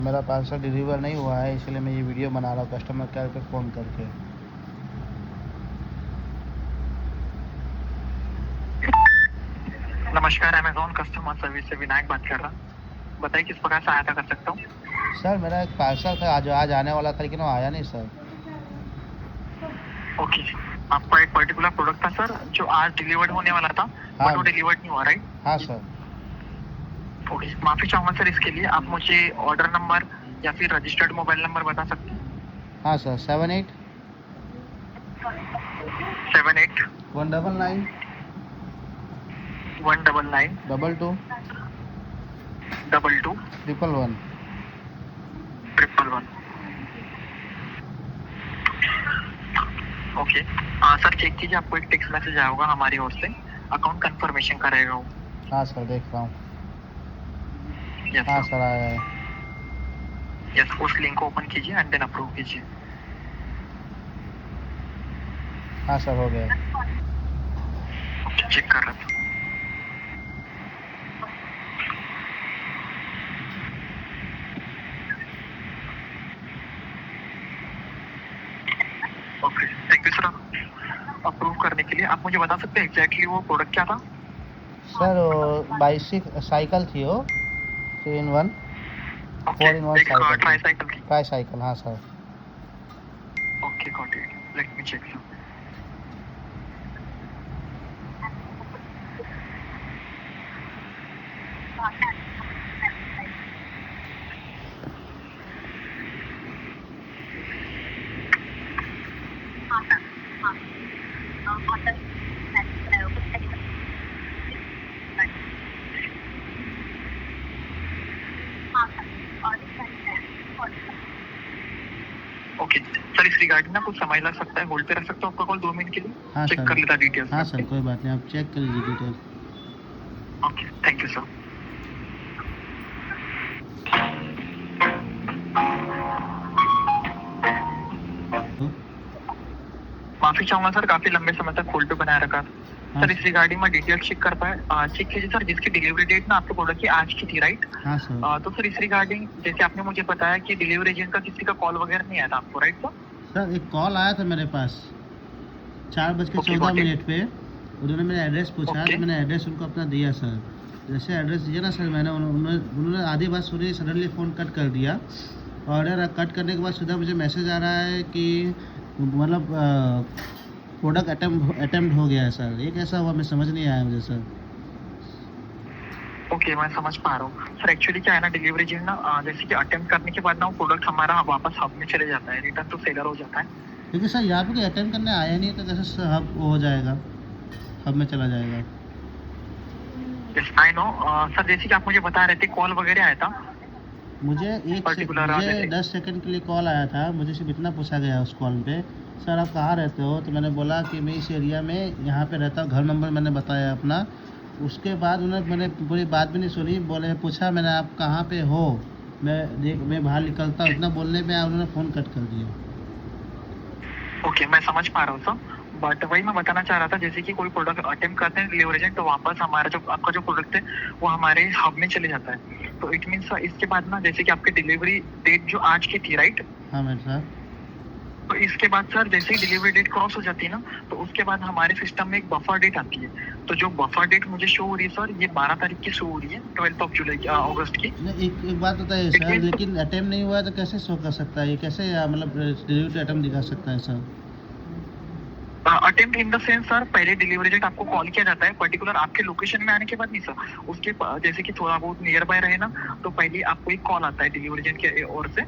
मेरा parcel deliver नहीं हुआ है, इसलिए मैं ये वीडियो बना रहा हूँ कस्टमर केयर पे फ़ोन करके। नमस्कार, अमेज़न कस्टमर सर्विस से विनायक बात कर रहा हूँ। बताइए किस प्रकार सहायता कर सकता हूँ? सर मेरा एक पार्सल था आज आने वाला था, लेकिन वो आया नहीं सर। ओके, आपका एक पर्टिकुलर प्रोडक्ट था सर जो आज डिलीवर्ड होने वाला था, हाँ बट वो डिलीवर्ड नहीं हुआ, राइट? हाँ सर। ओके, माफ़ी चाहूँगा सर इसके लिए। आप मुझे ऑर्डर नंबर या फिर रजिस्टर्ड मोबाइल नंबर बता सकते हैं? हाँ सर, 78 78 199 199 22 22 111। 111। ओके, सर चेक कीजिए, आपको एक टेक्स्ट मैसेज आया होगा हमारी ओर से, अकाउंट कंफर्मेशन का रहेगा वो। हाँ सर, देख रहा हूँ। यस हाँ सर, सर, आया है। यस, उस लिंक को ओपन कीजिए एंड देन अप्रूव कीजिए। हाँ सर, हो गया। चेक कर रहा था। Okay, thank you sir. Approve करने के लिए आप मुझे बता सकते हैं एग्जैक्टली वो प्रोडक्ट क्या था? सर वो साइकिल थी, वो 3 in 1 ओके, 4 in 1 एक साइकिल थी। ट्राईसाइकिल थी। ट्राईसाइकिल, हाँ sir. Okay, got it. Let me check sir. Okay sir, इस रिगार्डिंग ना कुछ समय लग सकता है, होल्ड पे रख सकता हूँ आपका कॉल 2 मिनट के लिए? हाँ चेक सर। कर लेता डिटेल्स। हाँ सर, कोई बात नहीं, आप चेक कर लीजिए detail. Okay, thank you sir. माफी चाहूंगा सर, काफी लंबे समय तक होल्ड पे बनाए रखा था। हाँ सर इस रिगार्डिंग में डिटेल चेक कर पाए, चेक कीजिए सर, जिसकी डिलीवरी डेट ना आपके प्रोडक्ट की आज की थी, राइट? हाँ सर। तो सर इस रिगार्डिंग जैसे आपने मुझे बताया कि डिलीवरी एजेंट का किसी का कॉल वगैरह नहीं आया था आपको, राइट सर? सर एक कॉल आया था मेरे पास 4:14 पे। उन्होंने मेरा एड्रेस पूछा, तो मैंने एड्रेस उनको अपना दिया सर। जैसे एड्रेस दिया ना सर, मैंने उन्होंने आधी बात सुनी, सडनली फ़ोन कट कर दिया। ऑर्डर कट करने के बाद सीधा मुझे मैसेज आ रहा है कि मतलब प्रोडक्ट अटेम्प्ट हो गया है सर। ये कैसा हुआ, मैं समझ नहीं आया मुझे सर। ओके, मैं समझ पा रहा हूँ सर। एक्चुअली क्या है ना, डिलीवरी एजेंट ना जैसे कि अटेम्प्ट करने के बाद ना वो प्रोडक्ट हमारा वापस हब में चले जाता है, रिटर्न टू सेलर हो जाता है। लेकिन सर यहाँ पे कोई अटेम्प्ट करने आया नहीं, तो कैसे हब हो जाएगा, हब में चला जाएगा? यस आई नो सर, जैसे कि आप मुझे बता रहे थे कॉल वगैरह आया था मुझे पर्टिकुलर मुझे 10 सेकंड के लिए कॉल आया था। मुझे सिर्फ इतना पूछा गया उस कॉल पे, सर आप कहाँ रहते हो? तो मैंने बोला कि मैं इस एरिया में यहाँ पे रहता हूँ, घर नंबर मैंने बताया अपना। उसके बाद मैंने पूरी बात भी नहीं सुनी, पूछा मैंने आप कहाँ पे हो, मैं बाहर निकलता हूँ, इतना बोलने पे उन्होंने फ़ोन कट कर दिया। ओके, मैं समझ पा रहा हूँ सर, बट वही मैं बताना चाह रहा था, जैसे कि कोई प्रोडक्ट अटेम्प्ट करते हैं डिलीवरी एजेंट, तो वापस हमारा जो आपका जो प्रोडक्ट है वो हमारे हब में चले जाता है। तो इट मीन्स इसके बाद ना, जैसे कि आपकी डिलीवरी डेट जो आज की थी, राइट? हाँ मेरे साथ। तो इसके बाद सर जैसे ही डिलीवरी डेट क्रॉस हो जाती है ना, तो उसके बाद हमारे सिस्टम में एक बफर डेट आती है। तो जो बफर डेट मुझे शो हो रही है सर, ये 12 तारीख की शो हो रही है, 12 जुलाई अगस्त की। एक बात बताइए सर, लेकिन अटेम्प्ट नहीं हुआ है तो कैसे शो कर सकता है ये? कैसे मतलब डिलीवरी अटेम्प्ट दिखा सकता है sir? Attempt in the sense sir, पहले डिलीवरी एजेंट आपको कॉल किया जाता है पर्टिकुलर आपके लोकेशन में आने के बाद नहीं सर, उसके जैसे कि थोड़ा बहुत नियर बाय रहे ना, तो पहले आपको एक कॉल आता है डिलीवरी एजेंट की ओर से।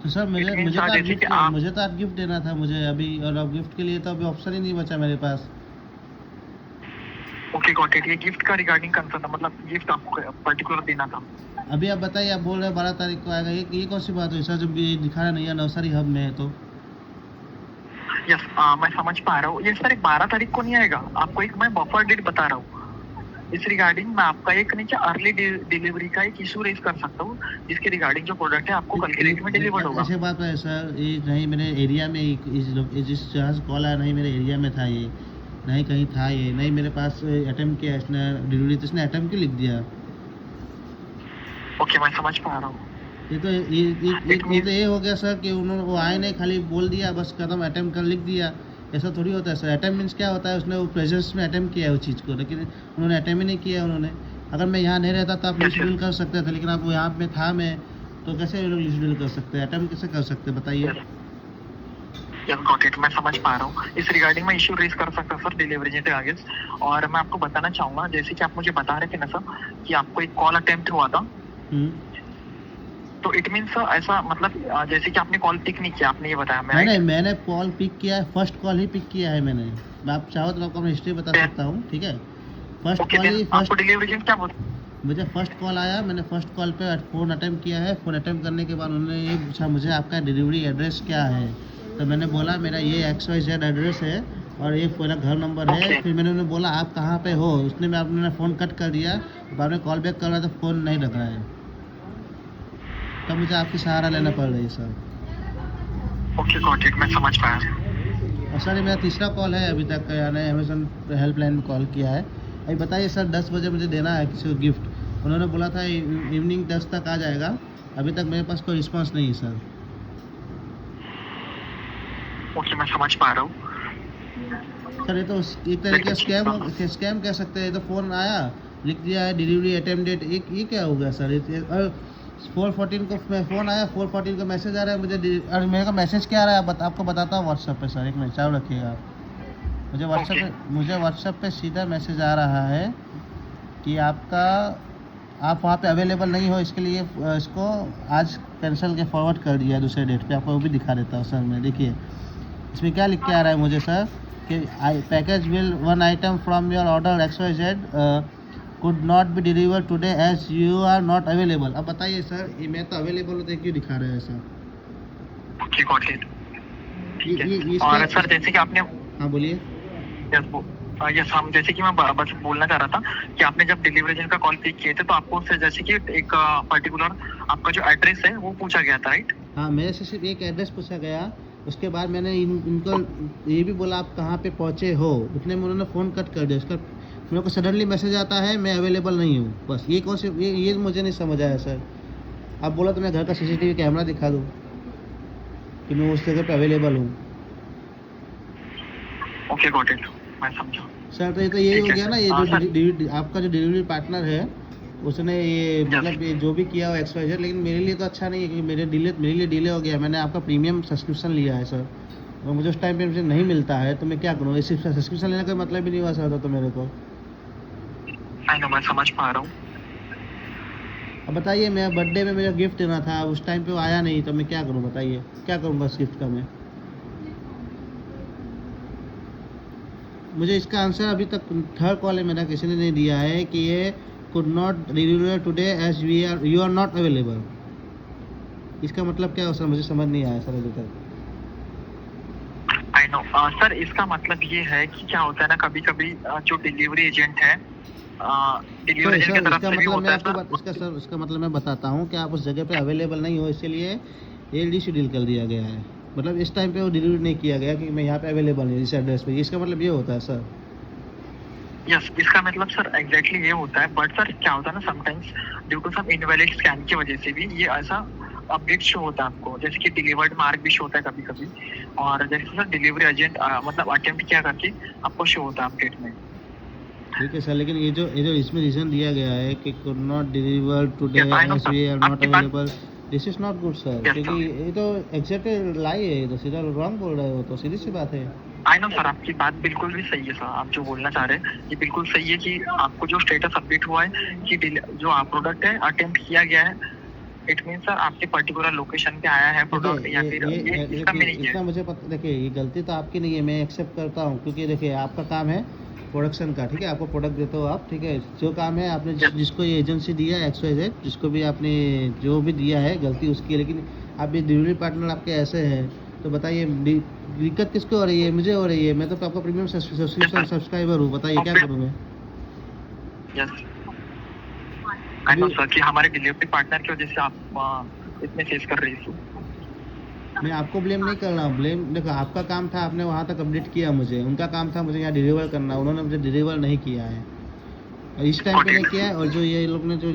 तो सर मुझे तो आप गिफ्ट देना था मुझे अभी, और अब गिफ्ट के लिए तो अभी ऑप्शन ही नहीं बचा मेरे पास। ओके गॉट इट, ये गिफ्ट का रिगार्डिंग कंसर्न था, मतलब गिफ्ट आपको पर्टिकुलर देना था। अभी आप बताइए, आप बोल रहे हैं 12 तारीख को आएगा, ये कौन सी बात हुई सर, जब ये दिखा रहा नहीं है नवसारी हब में है तो? यस मैं समझ पा रहा हूँ ये सर, 12 तारीख को नहीं आएगा, आपको एक मैं बफर डेट बता रहा हूँ। इस रिगार्डिंग मैं आपका एक नीचे अर्ली डिलीवरी का एक इशू रेज कर सकता हूँ, जिसके रिगार्डिंग जो प्रोडक्ट है आपको कल के डेट में डिलीवर्ड होगा। ऐसे बात है सर, ये नहीं मेरे एरिया में, जिस जहाँ से कॉल आया नहीं मेरे एरिया में था ये, नहीं कहीं था ये, नहीं मेरे पास अटेम्प्ट किया इसने डिलीवरी, तो इसने अटेम्प्ट क्यों लिख दिया? ओके, मैं समझ पा रहा हूँ। ये तो ये हो गया सर कि उन्होंने वो आए नहीं, खाली बोल दिया बस, खत्म, अटेम्प्ट कर लिख दिया। ऐसा थोड़ी होता है सर। अटेम्प्ट मीन्स क्या होता है, उसने वो प्रेजेंस में अटेम्प्ट किया है वो चीज़ को, लेकिन उन्होंने अटेम्प्ट ही नहीं किया उन्होंने। अगर मैं यहाँ नहीं रहता तो आप रिशेड्यूल कर सकते थे, लेकिन आप यहाँ पे था मैं, तो कैसे ये लोग रिशेड्यूल कर सकते हैं, अटेम्प्ट कैसे कर सकते हैं बताइए। यस गॉट इट, मैं समझ पा रहा हूँ। इस रिगार्डिंग में इश्यू रेज कर सकता सर डिलीवरी एजेंट के आगे। और मैं आपको बताना चाहूंगा, जैसे कि आप मुझे बता रहे थे ना सर कि आपको एक कॉल अटेम्प्ट हुआ था, तो इट मीन्स ऐसा मतलब जैसे कि आपने कॉल पिक नहीं किया, आपने ये बताया। मैंने कॉल पिक किया है, फर्स्ट कॉल ही पिक किया है मैंने। मैं आप चाहो तो आपको हिस्ट्री बता सकता हूँ, ठीक है। फर्स्ट कॉल ही, आपको डिलीवरी एजेंट क्या बोलते, मुझे फर्स्ट कॉल आया, मैंने फर्स्ट कॉल पे फ़ोन अटेम्प्ट किया है। फ़ोन अटेम्प्ट करने के बाद उन्होंने ये पूछा मुझे आपका डिलीवरी एड्रेस क्या है, तो मैंने बोला मेरा ये XYZ एड्रेस है और ये मेरा घर नंबर है। फिर मैंने उन्हें बोला आप कहाँ पे हो, उसने मैं आपने फ़ोन कट कर दिया। बाद में कॉल बैक कर रहा था, फ़ोन नहीं लग रहा है, तब मुझे आपकी सहारा लेना पड़ रही है सर। ओके गॉट इट, मैं समझ पाया। और सर ये मेरा तीसरा कॉल है अभी तक, यानी अमेजन हेल्पलाइन में कॉल किया है। अभी बताइए सर, 10 बजे मुझे देना है किसी को गिफ्ट, उन्होंने बोला था इवनिंग 10 तक आ जाएगा, अभी तक मेरे पास कोई रिस्पांस नहीं है सर। ओके, मैं समझ पा रहा हूँ सर। ये तो एक तरीके से स्कैम कह सकते हैं। ये तो फ़ोन आया, लिख दिया है डिलीवरी अटेम्प्ट डेट, ये क्या हो गया सर। और 414 को फ़ोन आया, 414 को मैसेज आ रहा है मुझे, और मेरे को मैसेज क्या आ रहा है आपको बताता हूँ व्हाट्सएप पे सर, एक मिनट चालू रखिएगा आप। मुझे व्हाट्सएप पे सीधा मैसेज आ रहा है कि आप वहाँ पे अवेलेबल नहीं हो, इसके लिए इसको आज कैंसिल के फॉरवर्ड कर दिया दूसरे डेट पे। आपको वो भी दिखा देता हूँ सर मैं, देखिए इसमें क्या लिख के आ रहा है मुझे सर कि package will 1 item from your order XYZ could not be deliver today as you are not available. अब बताइए सर, ये मैं तो अवेलेबल हूँ तो क्यों दिखा रहे हैं सर। Okay got it. और सर जैसे कि आपने, हाँ बोलिए। यस हम, जैसे कि मैं बस बोलना चाह रहा था कि आपने जब डिलीवरी एजेंट का कॉल पिक किए थे तो आपको उससे जैसे कि एक पर्टिकुलर आपका जो एड्रेस है वो पूछा गया था, राइट? हाँ, मेरे से सिर्फ एक एड्रेस पूछा गया। उसके बाद मैंने इनको ये भी बोला आप कहाँ पे पहुँचे हो, उतने में उन्होंने फ़ोन कट कर दिया। उसका मेरे को सडनली मैसेज आता है मैं अवेलेबल नहीं हूँ, बस ये कौन से ये मुझे नहीं समझ आया सर। आप बोला तो मैं घर का CCTV कैमरा दिखा दूँ कि मैं उस जगह पे अवेलेबल हूँ। ओके गॉट इट, मैं समझा सर। तो ये तो यही हो गया ना, ये जो आपका जो डिलीवरी पार्टनर है उसने ये मतलब ये जो भी किया हो XYZ, लेकिन मेरे लिए तो अच्छा नहीं है, क्योंकि मेरे लिए डिले हो गया। मैंने आपका प्रीमियम सब्सक्रिप्शन लिया है सर, और मुझे उस टाइम पे मुझे नहीं मिलता है, तो मैं क्या करूँ। इस सब्सक्रिप्शन लेने का मतलब भी नहीं हुआ सर तो मेरे को। मैं समझ पा रहा हूँ। अब बताइए, मेरा बर्थडे में मेरा गिफ्ट देना था, उस टाइम पे वो आया नहीं, तो मैं क्या करूँ बताइए, क्या करूँगा उस गिफ्ट का मैं। मुझे इसका आंसर अभी तक थर्ड कॉल है मेरा, किसी ने नहीं दिया है कि ये could not deliver today as you are not available. इसका मतलब क्या हो सर, मुझे समझ नहीं आया सर अभी तक। आई नो सर, इसका मतलब ये है कि क्या होता है ना, कभी कभी जो डिलीवरी एजेंट है, डिलीवरी एजेंट की तरफ से भी होता है सर। इसका मतलब मैं बताता हूँ कि आप उस जगह पे अवेलेबल नहीं हो, इसलिए ये डिशेड्यूल कर दिया गया है। मतलब इस टाइम पे वो डिलीवरी नहीं किया गया कि मैं यहाँ पे अवेलेबल नहीं इस एड्रेस पे, इसका मतलब ये होता है सर। यस, इसका मतलब सर एग्जैक्टली ये होता है। बट सर क्या होता है ना, sometimes due to some invalid scan की वजह से भी ये ऐसा अपडेट शो होता है आपको, जैसे कि डिलीवर्ड मार्क भी शो होता है कभी कभी, और जैसे सर डिलीवरी एजेंट मतलब अटेम्प्ट किया करके आपको शो होता है अपडेट में। ठीक है सर, लेकिन ये जो इसमें रीजन दिया गया है कि could not deliver today as we are not available, this is not good sir, क्योंकि ये तो एग्जैक्ट लाई है, ये तो सीधा रॉन्ग बोल रहे हो, तो सीधी सी बात है। आई नो सर, आपकी बात बिल्कुल भी सही है सर, आप जो बोलना चाह रहे हैं ये बिल्कुल सही है कि आपको जो स्टेटस अपडेट हुआ है कि जो आप प्रोडक्ट है अटेम्प्ट किया गया है, इट मीन सर आपके पर्टिकुलर लोकेशन पे आया है प्रोडक्ट, या फिर इसका मीनिंग है। मुझे पता, देखिए ये गलती तो आपकी नहीं है, मैं एक्सेप्ट करता हूँ, क्योंकि देखिए आपका काम है प्रोडक्शन का, ठीक है, आपको प्रोडक्ट देते हो आप, ठीक है, जो काम है आपने जिसको ये एजेंसी दिया है XYZ, जिसको भी आपने जो भी दिया है गलती उसकी है, लेकिन आप ये डिलीवरी पार्टनर आपके ऐसे हैं, तो बताइए दिक्कत किसको हो रही है, मुझे हो रही है, मैं तो आपका प्रीमियम सब्सक्राइबर हूँ, बताइए क्या करूँ मैं। यस आई नो सर कि हमारे डिलीवरी पार्टनर की वजह से आप इतने फेस कर रही थी। मैं आपको ब्लेम नहीं कर रहा हूँ, ब्लेम देखो आपका काम था, आपने वहाँ तक अपडेट किया मुझे, उनका काम था मुझे यहाँ डिलीवर करना, उन्होंने मुझे डिलीवर नहीं किया है, इस टाइम पे नहीं किया है। और जो ये लोग ने जो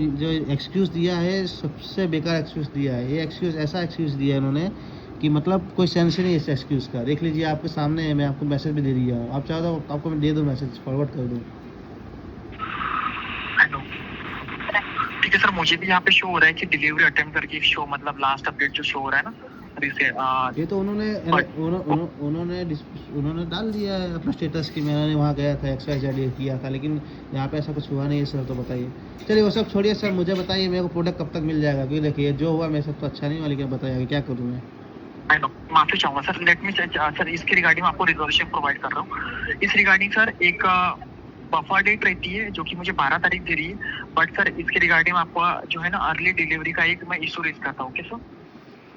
एक्सक्यूज़ दिया है, सबसे बेकार एक्सक्यूज़ दिया है। ये एक्सक्यूज़ ऐसा एक्सक्यूज़ दिया है इन्होंने कि मतलब कोई सेंस ही नहीं है इस एक्सक्यूज़ का। देख लीजिए, आपके सामने है, मैं आपको मैसेज भी दे दिया हूँ। आप चाहो तो आपको मैं दे दूँ, मैसेज फॉरवर्ड कर दूँ। I know. ठीक है सर, मुझे भी यहाँ पे शो हो रहा है कि डिलीवरी अटेम्प्ट करके शो, मतलब लास्ट अपडेट जो शो हो रहा है ना ये तो उन्होंने डाल दिया है अपना स्टेटस कि मैंने वहाँ गया था, XYZ किया था, लेकिन यहाँ पे ऐसा कुछ हुआ नहीं है सर। तो बताइए, चलिए वो सब छोड़िए सर, मुझे बताइए मेरे को प्रोडक्ट कब तक मिल जाएगा? क्योंकि देखिए जो हुआ मेरे साथ तो अच्छा नहीं हुआ, लेकिन बताइए क्या करूँ मैं? आई नो, माफी चाहूंगा सर। लेट मी सर, इसके रिगार्डिंग आपको रिजोल्यूशन प्रोवाइड कर रहा हूँ। इस रिगार्डिंग सर एक बफर डेट रहती है जो कि मुझे 12 तारीख दे रही है, बट सर इसके रिगार्डिंग आपको जो है ना अर्ली डिलीवरी का एक मैं इशू रेज करता हूँ। ओके सर,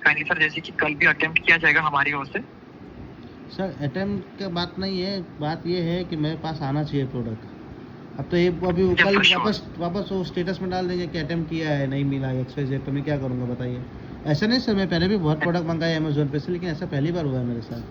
काइंडली सर, जैसे कि कल भी अटेम्प्ट किया जाएगा हमारी ओर से। सर अटेम्प्ट का बात नहीं है, बात ये है कि मेरे पास आना चाहिए प्रोडक्ट। अब तो ये अभी वो कल वापस वो स्टेटस में डाल देंगे कि अटेम्प्ट किया है, नहीं मिला XYZ, तो मैं क्या करूँगा बताइए? ऐसा नहीं सर, मैं पहले भी बहुत प्रोडक्ट मंगाए अमेजोन पे से, लेकिन ऐसा पहली बार हुआ है मेरे साथ।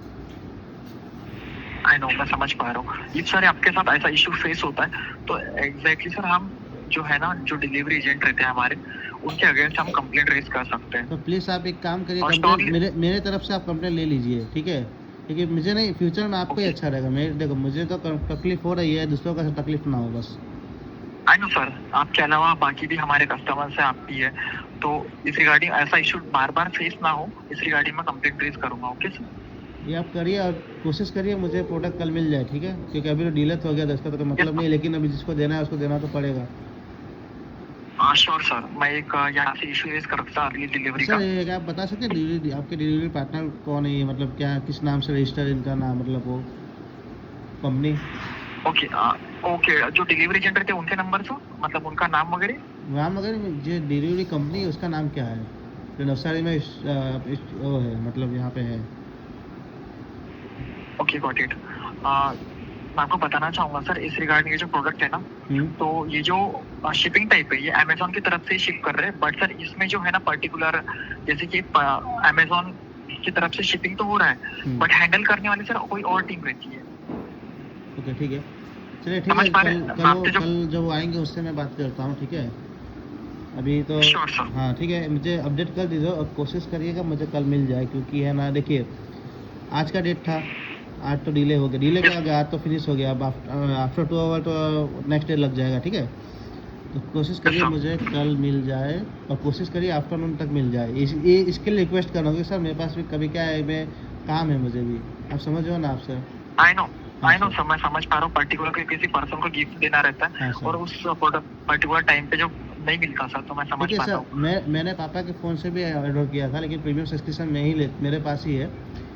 आई नो, मैं समझ पा रहा हूँ। इस सर आपके साथ ऐसा इशू फेस होता है तो एग्जैक्टली सर हम जो है ना, जो डिलीवरी एजेंट रहते हैं हमारे, उनके अगेंस्ट हम कंप्लेंट रेज कर सकते हैं। तो प्लीज़ आप एक काम करिए, कंप्लेंट मेरे तरफ से आप कंप्लेंट ले लीजिए, ठीक है? क्योंकि मुझे नहीं, फ्यूचर में आपको ही अच्छा रहेगा। मेरे देखो, मुझे तो तकलीफ हो रही है, दूसरों का तकलीफ ना हो बस। आई नो सर, आपके अलावा बाकी भी हमारे कस्टमर्स हैं, आप भी है, तो इस रिगार्डिंग ऐसा इशू बार बार फेस ना हो, इस रिगार्डिंग में कंप्लेंट रेज करूंगा। ओके सर, ये आप करिए और कोशिश करिए मुझे प्रोडक्ट कल मिल जाए, ठीक है? क्योंकि अभी तो डिले हो गया, इसका तो मतलब नहीं, लेकिन अभी जिसको देना है उसको देना तो पड़ेगा। श्योर सर, मैं एक यहाँ से इशू रेज करता अर्ली डिलीवरी का। सर क्या आप बता सकते हैं आपके डिलीवरी पार्टनर कौन है? मतलब क्या, किस नाम से रजिस्टर इनका नाम, मतलब वो कंपनी? ओके ओके, जो डिलीवरी एजेंट रहते हैं उनके नंबर से, मतलब उनका नाम वगैरह जो डिलीवरी कंपनी है उसका नाम क्या है? जो नवसारी में वो है, मतलब यहाँ पे है। Okay, got it. मैं आपको बताना चाहूंगा सर, इस रिगार्डिंग ये जो प्रोडक्ट है ना, तो ये जो शिपिंग टाइप है, ये अमेजोन की तरफ से शिप कर रहे हैं, बट सर इसमें जो है ना पर्टिकुलर, जैसे कि अमेजोन की तरफ से शिपिंग तो हो रहा है, बट हैंडल करने वाली सर कोई और टीम रहती है। ओके ठीक है, चलिए ठीक है, कल जब आएंगे उससे मैं बात करता हूँ, ठीक है? अभी तो हाँ ठीक है, मुझे अपडेट कर दीजिए और कोशिश करिएगा मुझे कल मिल जाए, क्योंकि है ना, देखिए आज का डेट था, आज तो डिले हो गया, डिले क्या हो गया, आज तो फिनिश हो गया, अब आफ्टर 2 आवर तो नेक्स्ट डे लग जाएगा, ठीक है? तो कोशिश करिए मुझे कल मिल जाए, और कोशिश करिए आफ्टरनून तक मिल जाए। इसके लिए रिक्वेस्ट कर रहा हूँ कि सर मेरे पास भी कभी क्या है, मैं काम है मुझे भी, आप समझ रहे हो ना आप सर? आई नो मैं समझ पा रहा हूँ, पर्टिकुलर किसी पर्सन को गिफ्ट देना रहता है, और उस पर्टिकुलर टाइम पे जो नहीं मिलता सर, तो मैं समझ पाता हूँ। मैंने पापा के फ़ोन से भी ऑर्डर किया था, लेकिन प्रीमियम सब्सक्रिप्शन में ही मेरे पास ही है,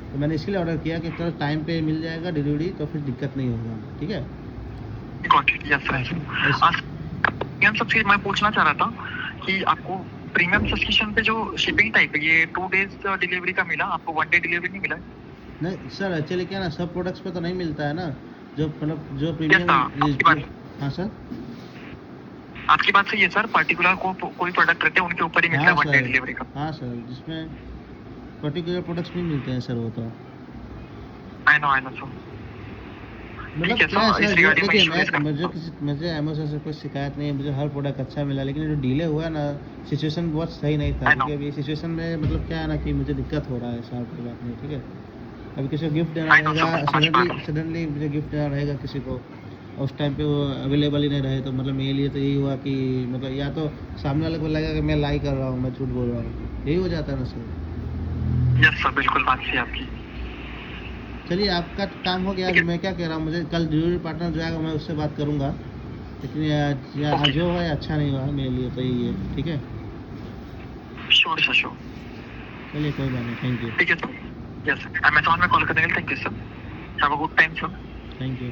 तो मैंने इसलिए ऑर्डर किया कि चलो टाइम पे मिल जाएगा डिलीवरी, तो फिर दिक्कत नहीं होगा, ठीक है? प्रीमियम सब्सक्रिप्शन मैं पूछना चाह रहा था कि आपको प्रीमियम सब्सक्रिप्शन पे जो शिपिंग टाइप है, ये 2 डेज डिलीवरी का मिला आपको, 1 डे डिलीवरी नहीं मिला? नहीं सर, एक्चुअली क्या ना, सब प्रोडक्ट्स पे तो नहीं मिलता है ना, जो मतलब जो प्रीमियम। हाँ सर, आपकी बात सही है सर, पर्टिकुलर कोई प्रोडक्ट रहते हैं उनके ऊपर ही मिलता है 1 डे डिलीवरी का। हाँ सर, जिसमें पर्टिकुलर प्रोडक्ट्स नहीं मिलते हैं सर, वो तो आई नो सर। मतलब क्या है सर, देखिए मुझे अमेज़न से कोई शिकायत नहीं है, मुझे हर प्रोडक्ट अच्छा मिला, लेकिन जो डिले हुआ ना, सिचुएशन बहुत सही नहीं था, क्योंकि अभी सिचुएशन में मतलब क्या है ना कि मुझे दिक्कत हो रहा है साल की बात नहीं, ठीक है? अभी किसी को गिफ्ट देना रहेगा, सडनली मुझे गिफ्ट देना रहेगा किसी को, उस टाइम पे वो अवेलेबल ही नहीं रहे, तो मतलब मेरे लिए तो यही हुआ कि मतलब या तो सामने वाले को लगेगा कि मैं लाई कर रहा हूँ, मैं झूठ बोल रहा हूँ, यही हो जाता है ना सर। यस सर, बिल्कुल बात सही आपकी। चलिए आपका काम हो गया, मैं क्या कह रहा हूँ, मुझे कल डिलीवरी पार्टनर जो आएगा मैं उससे बात करूँगा, लेकिन जो है अच्छा नहीं हुआ मेरे लिए, तो यही है, ठीक है? Sure sir, sure. चलिए कोई बात नहीं, थैंक यू। ठीक है सर, यस सर, अमेज़ॉन में कॉल करने के लिए thank you sir, have a good time sir. Thank you.